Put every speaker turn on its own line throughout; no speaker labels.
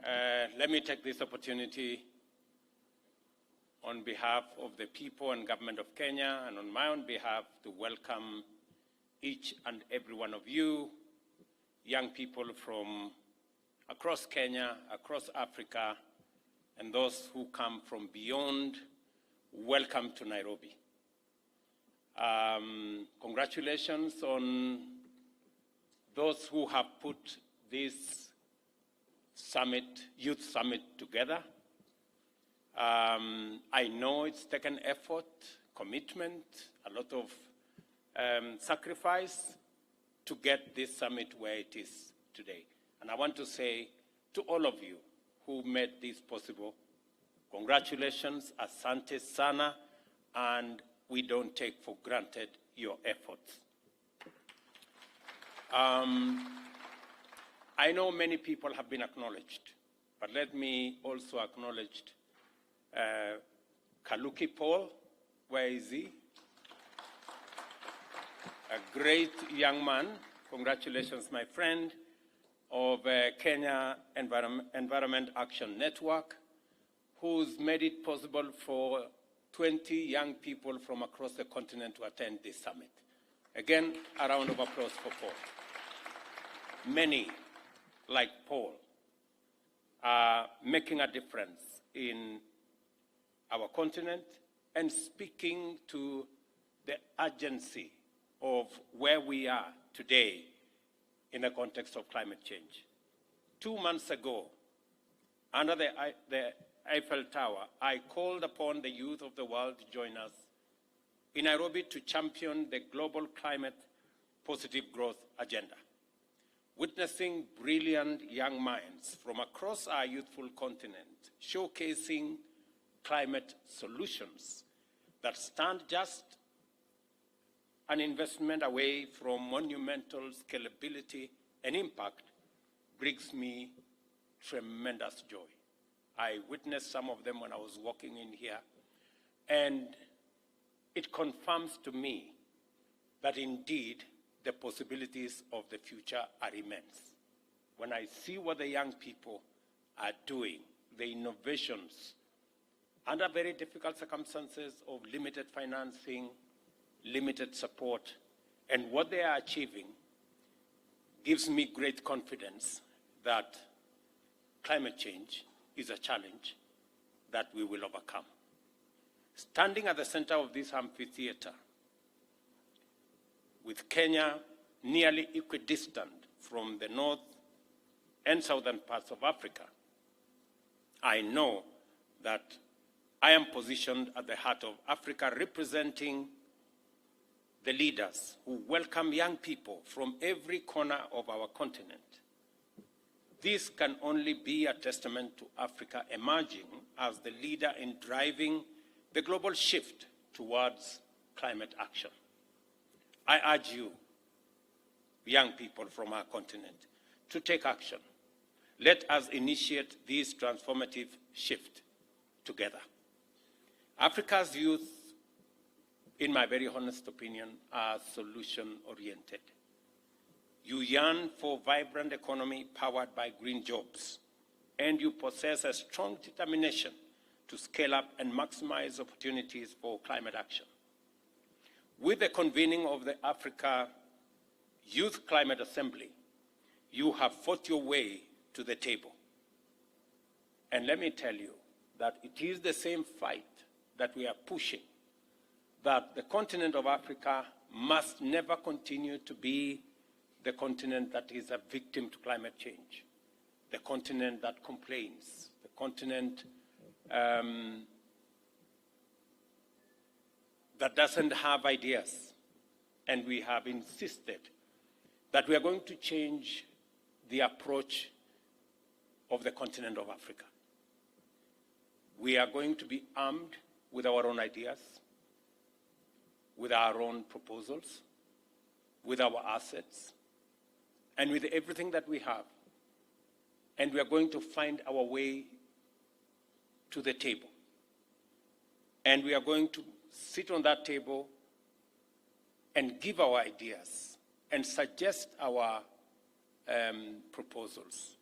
Let me take this opportunity on behalf of the people and government of Kenya and on my own behalf to welcome each and every one of you, young people from across Kenya, across Africa, and those who come from beyond. Welcome to Nairobi. Congratulations on those who have put this summit, youth summit, together. I know it's taken effort, commitment, a lot of sacrifice to get this summit where it is today. And I want to say to all of you who made this possible, congratulations, asante sana, and we don't take for granted your efforts. I know many people have been acknowledged, but let me also acknowledge Kaluki Paul. Where is he? A great young man. Congratulations, my friend, of Kenya Environment Action Network, who's made it possible for 20 young people from across the continent to attend this summit. Again, a round of applause for Paul. Many, like Paul, are making a difference in our continent and speaking to the urgency of where we are today in the context of climate change. 2 months ago, under the Eiffel Tower, I called upon the youth of the world to join us in Nairobi to champion the global climate positive growth agenda. Witnessing brilliant young minds from across our youthful continent showcasing climate solutions that stand just an investment away from monumental scalability and impact brings me tremendous joy. I witnessed some of them when I was walking in here, and it confirms to me that indeed the possibilities of the future are immense. When I see what the young people are doing, the innovations, under very difficult circumstances of limited financing, limited support, and what they are achieving gives me great confidence that climate change is a challenge that we will overcome. Standing at the center of this amphitheater, with Kenya nearly equidistant from the north and southern parts of Africa, I know that I am positioned at the heart of Africa, representing the leaders who welcome young people from every corner of our continent. This can only be a testament to Africa emerging as the leader in driving the global shift towards climate action. I urge you, young people from our continent, to take action. Let us initiate this transformative shift together. Africa's youth, in my very honest opinion, are solution-oriented. You yearn for a vibrant economy powered by green jobs, and you possess a strong determination to scale up and maximize opportunities for climate action. With the convening of the Africa Youth Climate Assembly, you have fought your way to the table. And let me tell you that it is the same fight that we are pushing, that the continent of Africa must never continue to be the continent that is a victim to climate change, the continent that complains, the continent that doesn't have ideas. And we have insisted that we are going to change the approach of the continent of Africa. We are going to be armed with our own ideas, with our own proposals, with our assets, and with everything that we have. And we are going to find our way to the table. And we are going to sit on that table and give our ideas and suggest our proposals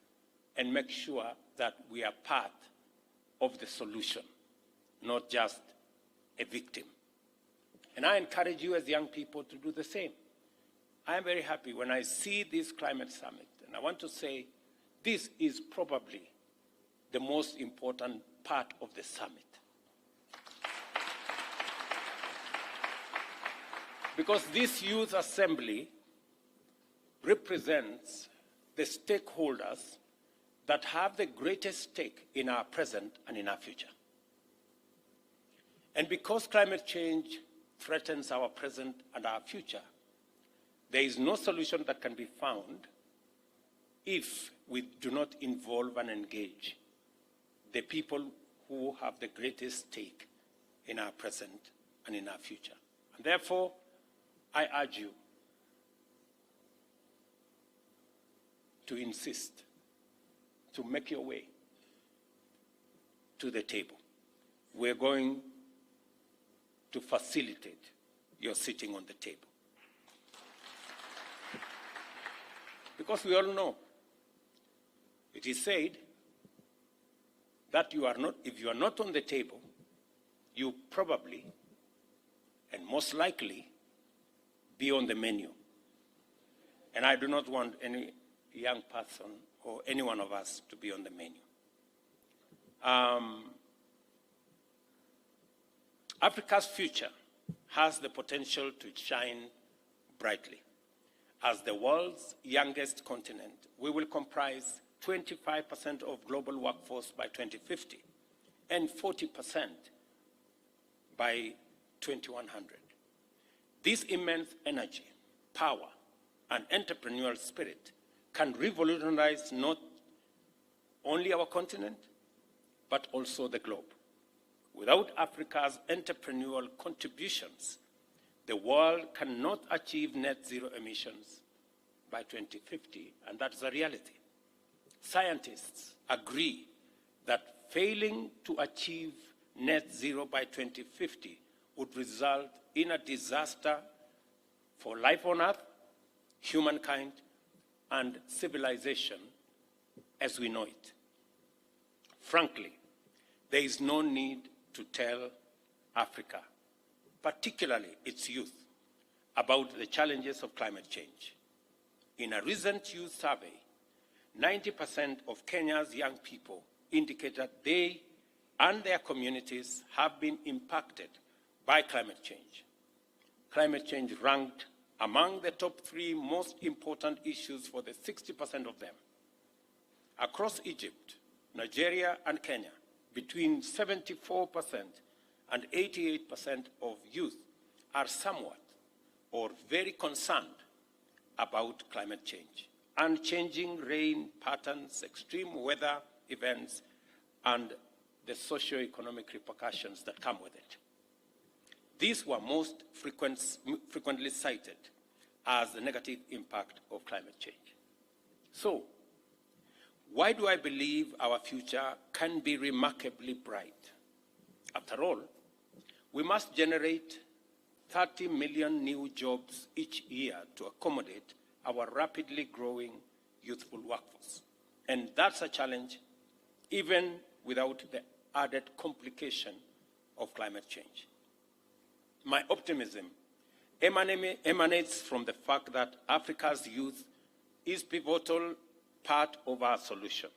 and make sure that we are part of the solution, not just a victim. And I encourage you as young people to do the same. I am very happy when I see this climate summit, and I want to say this is probably the most important part of the summit. Because this youth assembly represents the stakeholders that have the greatest stake in our present and in our future. And because climate change threatens our present and our future, there is no solution that can be found if we do not involve and engage the people who have the greatest stake in our present and in our future. And therefore, I urge you to insist, to make your way to the table. We're going to facilitate your sitting on the table. Because we all know, it is said that if you are not on the table, you probably and most likely be on the menu. And I do not want any young person or any one of us to be on the menu. Africa's future has the potential to shine brightly. As the world's youngest continent, we will comprise 25% of global workforce by 2050 and 40% by 2100. This immense energy, power, and entrepreneurial spirit can revolutionize not only our continent, but also the globe. Without Africa's entrepreneurial contributions, the world cannot achieve net zero emissions by 2050, and that's a reality. Scientists agree that failing to achieve net zero by 2050 would result in a disaster for life on Earth, humankind, and civilization as we know it. Frankly, there is no need to tell Africa, particularly its youth, about the challenges of climate change. In a recent youth survey, 90% of Kenya's young people indicate that they and their communities have been impacted by climate change. Climate change ranked among the top 3 most important issues for the 60% of them. Across Egypt, Nigeria, and Kenya, between 74% and 88% of youth are somewhat or very concerned about climate change and changing rain patterns, extreme weather events, and the socio-economic repercussions that come with it. These were most frequently cited as the negative impact of climate change. So, why do I believe our future can be remarkably bright? After all, we must generate 30 million new jobs each year to accommodate our rapidly growing youthful workforce. And that's a challenge even without the added complication of climate change. My optimism emanates from the fact that Africa's youth is pivotal part of our solution.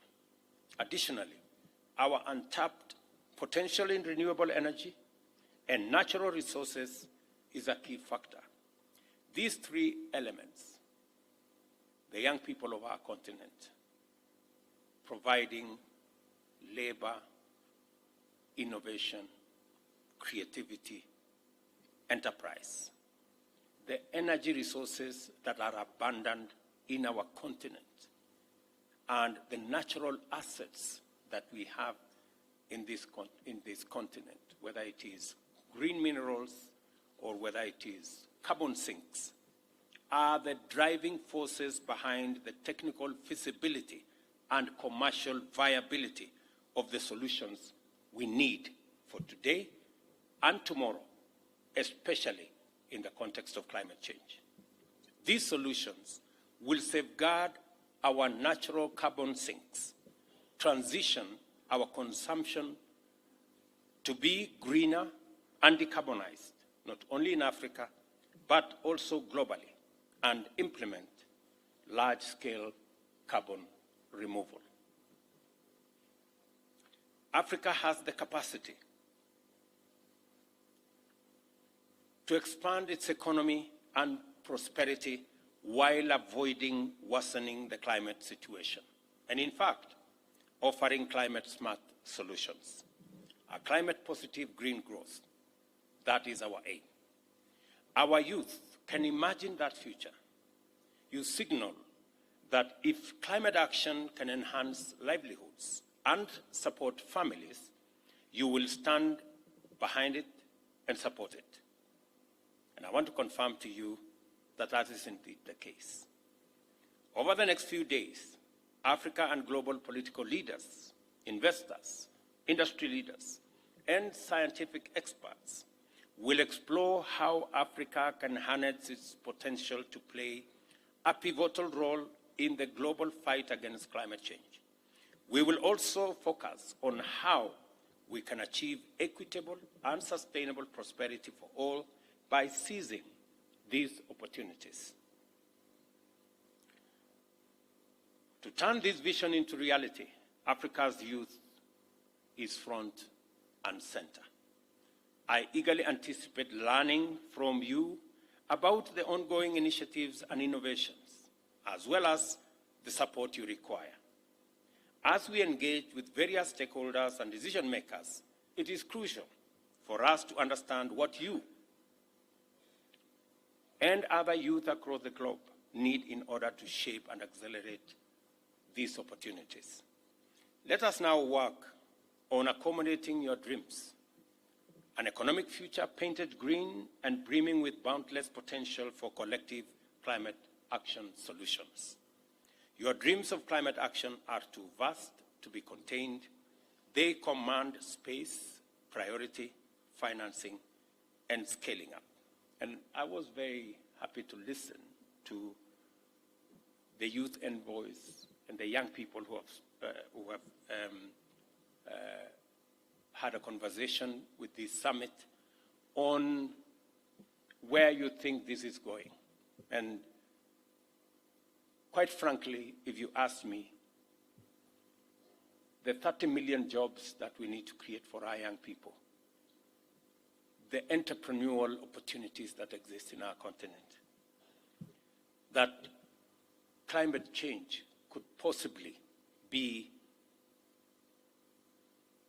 Additionally, our untapped potential in renewable energy and natural resources is a key factor. These 3 elements, the young people of our continent, providing labor, innovation, creativity, enterprise, the energy resources that are abundant in our continent, and the natural assets that we have in this continent, whether it is green minerals or whether it is carbon sinks, are the driving forces behind the technical feasibility and commercial viability of the solutions we need for today and tomorrow, especially in the context of climate change. These solutions will safeguard our natural carbon sinks transition our consumption to be greener and decarbonized, not only in Africa, but also globally, and implement large-scale carbon removal. Africa has the capacity to expand its economy and prosperity while avoiding worsening the climate situation, and in fact, offering climate-smart solutions. A climate-positive green growth, that is our aim. Our youth can imagine that future. You signal that if climate action can enhance livelihoods and support families, you will stand behind it and support it. And I want to confirm to you that that is indeed the case. Over the next few days, Africa and global political leaders, investors, industry leaders, and scientific experts will explore how Africa can harness its potential to play a pivotal role in the global fight against climate change. We will also focus on how we can achieve equitable and sustainable prosperity for all by seizing these opportunities. To turn this vision into reality, Africa's youth is front and center. I eagerly anticipate learning from you about the ongoing initiatives and innovations, as well as the support you require. As we engage with various stakeholders and decision makers, it is crucial for us to understand what you and other youth across the globe need in order to shape and accelerate these opportunities. Let us now work on accommodating your dreams, an economic future painted green and brimming with boundless potential for collective climate action solutions. Your dreams of climate action are too vast to be contained. They command space, priority, financing, and scaling up. And I was very happy to listen to the youth envoys and the young people who have had a conversation with this summit on where you think this is going. And quite frankly, if you ask me, the 30 million jobs that we need to create for our young people, the entrepreneurial opportunities that exist in our continent, that climate change could possibly be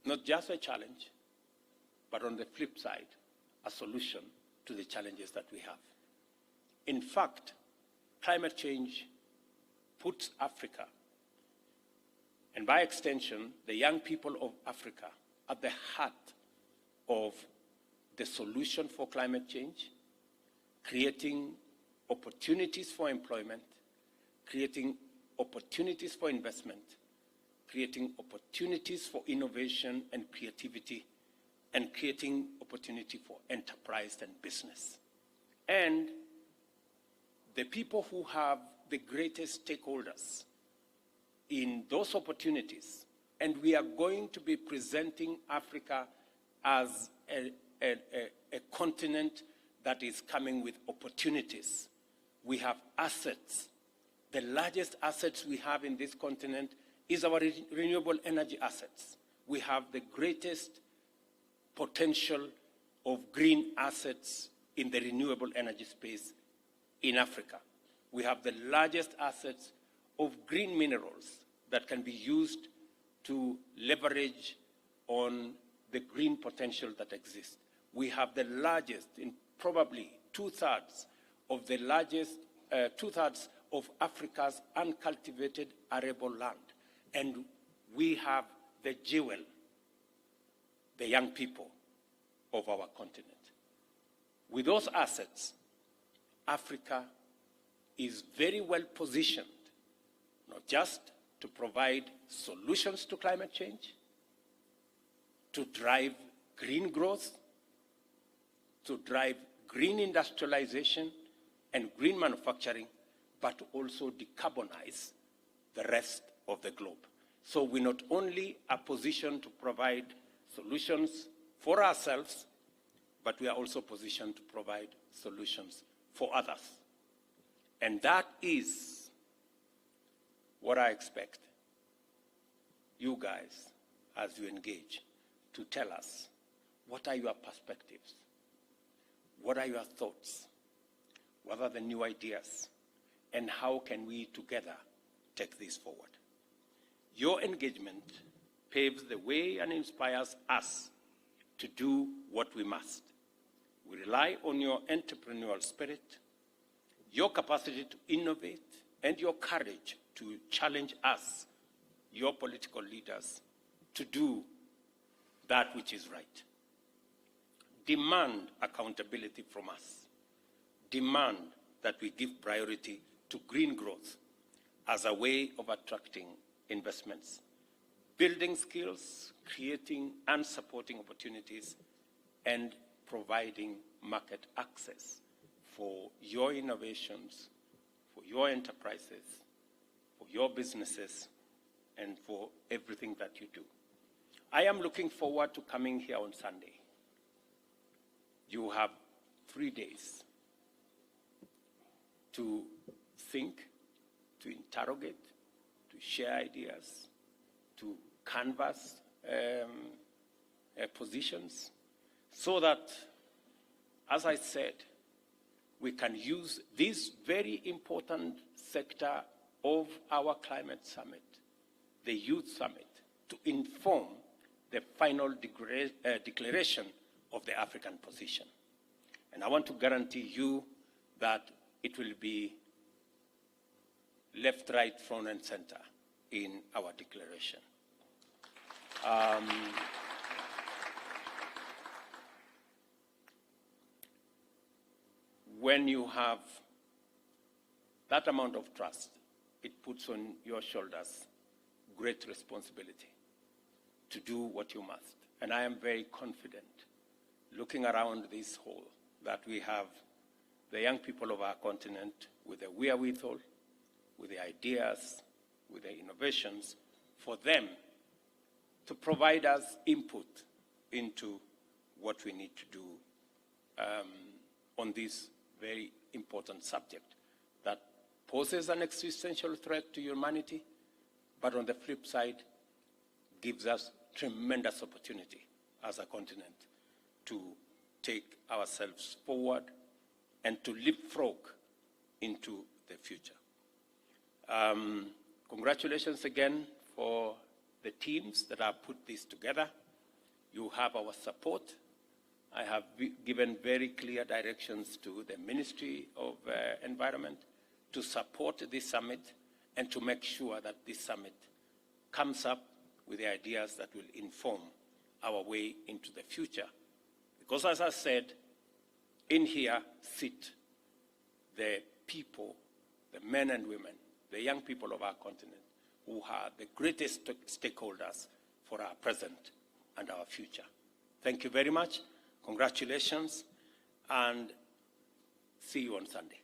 not just a challenge, but on the flip side, a solution to the challenges that we have. In fact, climate change puts Africa, and by extension, the young people of Africa, at the heart of the solution for climate change, creating opportunities for employment, creating opportunities for investment, creating opportunities for innovation and creativity, and creating opportunity for enterprise and business. And the people who have the greatest stakeholders in those opportunities, and we are going to be presenting Africa as a continent that is coming with opportunities. We have assets. The largest assets we have in this continent is our renewable energy assets. We have the greatest potential of green assets in the renewable energy space in Africa. We have the largest assets of green minerals that can be used to leverage on the green potential that exists. We have the largest, in probably two-thirds of the largest, two-thirds of Africa's uncultivated arable land. And we have the jewel, the young people of our continent. With those assets, Africa is very well positioned, not just to provide solutions to climate change, to drive green growth, to drive green industrialization and green manufacturing, but also decarbonize the rest of the globe. So we not only are positioned to provide solutions for ourselves, but we are also positioned to provide solutions for others. And that is what I expect you guys, as you engage, to tell us. What are your perspectives? What are your thoughts? What are the new ideas? And how can we together take this forward? Your engagement paves the way and inspires us to do what we must. We rely on your entrepreneurial spirit, your capacity to innovate, and your courage to challenge us, your political leaders, to do that which is right. Demand accountability from us. Demand that we give priority to green growth as a way of attracting investments, building skills, creating and supporting opportunities, and providing market access for your innovations, for your enterprises, for your businesses, and for everything that you do. I am looking forward to coming here on Sunday. You have 3 days to think, to interrogate, to share ideas, to canvass positions, so that, as I said, we can use this very important sector of our climate summit, the Youth Summit, to inform the final declaration of the African position. And I want to guarantee you that it will be left, right, front, and center in our declaration. When you have that amount of trust, it puts on your shoulders great responsibility to do what you must. And I am very confident, looking around this hall, that we have the young people of our continent with the wherewithal, with the ideas, with the innovations, for them to provide us input into what we need to do on this very important subject that poses an existential threat to humanity, but on the flip side, gives us tremendous opportunity as a continent to take ourselves forward and to leapfrog into the future. Congratulations again for the teams that have put this together. You have our support. I have given very clear directions to the Ministry of Environment to support this summit and to make sure that this summit comes up with the ideas that will inform our way into the future. Because as I said, in here sit the people, the men and women, the young people of our continent who are the greatest stakeholders for our present and our future. Thank you very much. Congratulations, and see you on Sunday.